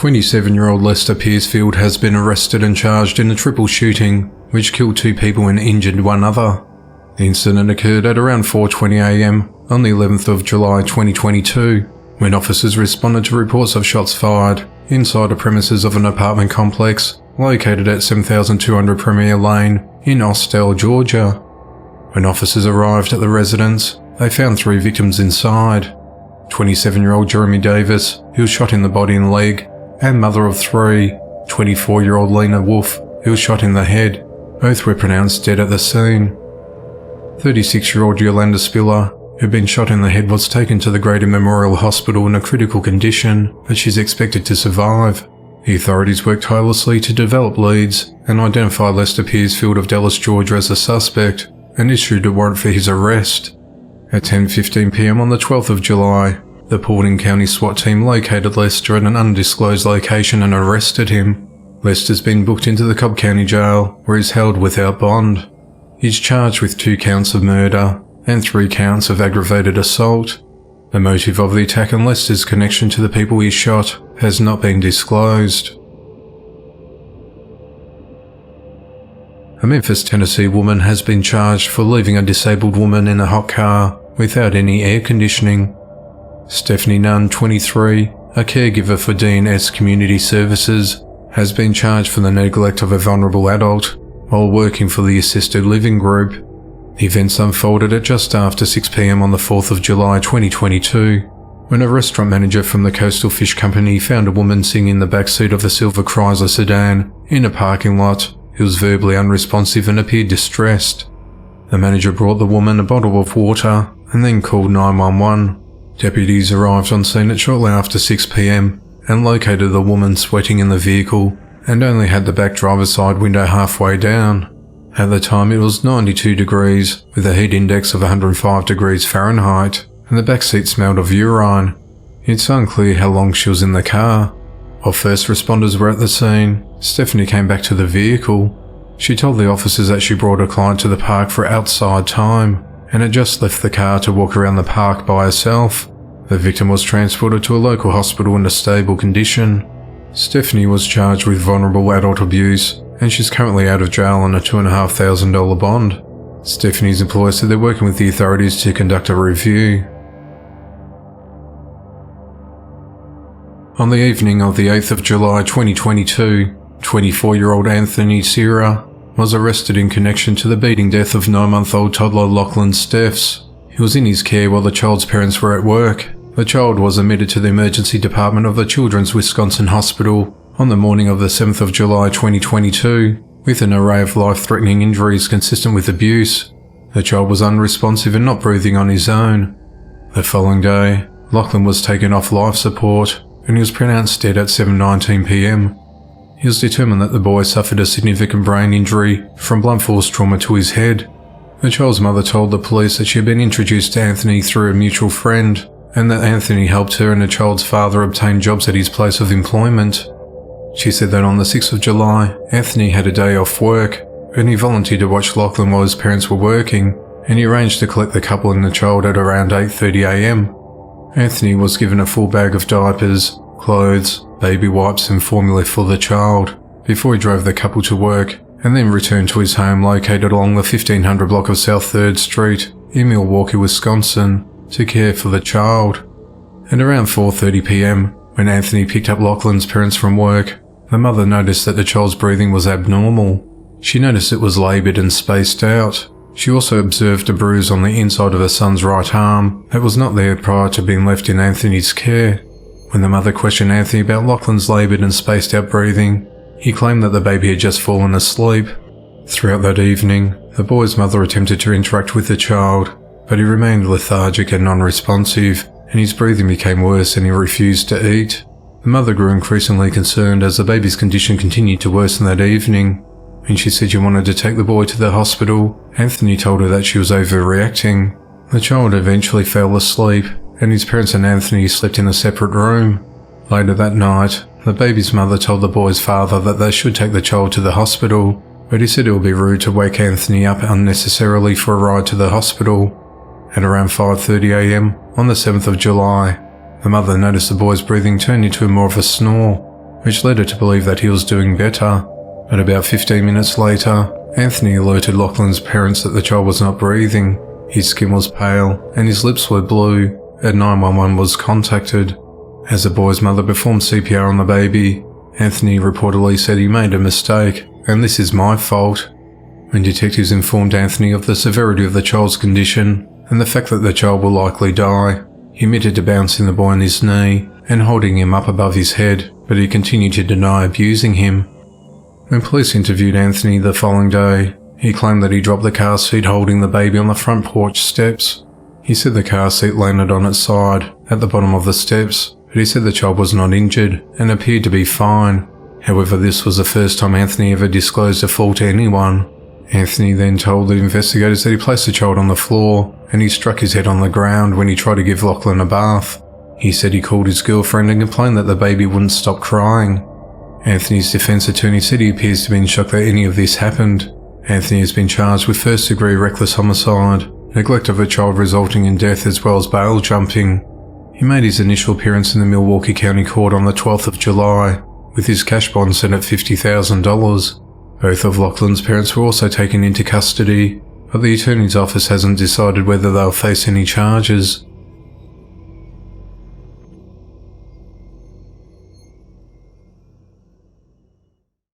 27-year-old Lester Piercefield has been arrested and charged in a triple shooting, which killed 2 people and injured 1 other. The incident occurred at around 4:20 a.m. on the 11th of July 2022, when officers responded to reports of shots fired inside the premises of an apartment complex located at 7200 Premier Lane in Austell, Georgia. When officers arrived at the residence, they found 3 victims inside. 27-year-old Jeremy Davis, who was shot in the body and leg, and mother of 3, 24-year-old Lena Wolf, who was shot in the head. Both were pronounced dead at the scene. 36-year-old Yolanda Spiller, who had been shot in the head, was taken to the Greater Memorial Hospital in a critical condition, but she's expected to survive. The authorities worked tirelessly to develop leads and identify Lester Piercefield of Dallas, Georgia as a suspect, and issued a warrant for his arrest. At 10:15 p.m. on the 12th of July, the Paulding County SWAT team located Lester at an undisclosed location and arrested him. Lester's been booked into the Cobb County Jail, where he's held without bond. He's charged with 2 counts of murder and 3 counts of aggravated assault. The motive of the attack and Lester's connection to the people he shot has not been disclosed. A Memphis, Tennessee woman has been charged for leaving a disabled woman in a hot car without any air conditioning. Stephanie Nunn, 23, a caregiver for D&S Community Services, has been charged for the neglect of a vulnerable adult while working for the assisted living group. Events unfolded at just after 6 p.m. on the 4th of July 2022, when a restaurant manager from the Coastal Fish Company found a woman sitting in the backseat of a silver Chrysler sedan in a parking lot who was verbally unresponsive and appeared distressed. The manager brought the woman a bottle of water and then called 911. Deputies arrived on scene at shortly after 6 p.m. and located the woman sweating in the vehicle and only had the back driver's side window halfway down. At the time it was 92 degrees with a heat index of 105 degrees Fahrenheit, and the back seat smelled of urine. It's unclear how long she was in the car. While first responders were at the scene, Stephanie came back to the vehicle. She told the officers that she brought a client to the park for outside time and had just left the car to walk around the park by herself. The victim was transported to a local hospital in a stable condition. Stephanie was charged with vulnerable adult abuse, and she's currently out of jail on a $2,500 bond. Stephanie's employer said they're working with the authorities to conduct a review. On the evening of the 8th of July 2022, 24-year-old Anthony Sierra was arrested in connection to the beating death of 9-month-old toddler Lachlan Steffs. He was in his care while the child's parents were at work. The child was admitted to the emergency department of the Children's Wisconsin Hospital on the morning of the 7th of July 2022, with an array of life-threatening injuries consistent with abuse. The child was unresponsive and not breathing on his own. The following day, Lachlan was taken off life support and he was pronounced dead at 7:19 p.m. It was determined that the boy suffered a significant brain injury from blunt force trauma to his head. The child's mother told the police that she had been introduced to Anthony through a mutual friend, and that Anthony helped her and the child's father obtain jobs at his place of employment. She said that on the 6th of July, Anthony had a day off work, and he volunteered to watch Lachlan while his parents were working, and he arranged to collect the couple and the child at around 8:30 a.m. Anthony was given a full bag of diapers, clothes, baby wipes and formula for the child, before he drove the couple to work, and then returned to his home located along the 1500 block of South 3rd Street in Milwaukee, Wisconsin, to care for the child. At around 4:30 p.m, when Anthony picked up Lachlan's parents from work, the mother noticed that the child's breathing was abnormal. She noticed it was laboured and spaced out. She also observed a bruise on the inside of her son's right arm that was not there prior to being left in Anthony's care. When the mother questioned Anthony about Lachlan's laboured and spaced out breathing, he claimed that the baby had just fallen asleep. Throughout that evening, the boy's mother attempted to interact with the child, but he remained lethargic and non-responsive, and his breathing became worse and he refused to eat. The mother grew increasingly concerned as the baby's condition continued to worsen that evening. When she said she wanted to take the boy to the hospital, Anthony told her that she was overreacting. The child eventually fell asleep, and his parents and Anthony slept in a separate room. Later that night, the baby's mother told the boy's father that they should take the child to the hospital, but he said it would be rude to wake Anthony up unnecessarily for a ride to the hospital. At around 5:30 a.m. on the 7th of July, the mother noticed the boy's breathing turned into more of a snore, which led her to believe that he was doing better. But about 15 minutes later, Anthony alerted Lachlan's parents that the child was not breathing. His skin was pale and his lips were blue, and 911 was contacted. As the boy's mother performed CPR on the baby, Anthony reportedly said he made a mistake, and this is my fault. When detectives informed Anthony of the severity of the child's condition and the fact that the child will likely die, he admitted to bouncing the boy on his knee and holding him up above his head, but he continued to deny abusing him. When police interviewed Anthony the following day, he claimed that he dropped the car seat holding the baby on the front porch steps. He said the car seat landed on its side at the bottom of the steps, but he said the child was not injured and appeared to be fine. However, this was the first time Anthony ever disclosed a fault to anyone. Anthony then told the investigators that he placed the child on the floor and he struck his head on the ground when he tried to give Lachlan a bath. He said he called his girlfriend and complained that the baby wouldn't stop crying. Anthony's defense attorney said he appears to be in shock that any of this happened. Anthony has been charged with first-degree reckless homicide, neglect of a child resulting in death, as well as bail jumping. He made his initial appearance in the Milwaukee County Court on the 12th of July, with his cash bond set at $50,000. Both of Lachlan's parents were also taken into custody, but the attorney's office hasn't decided whether they'll face any charges.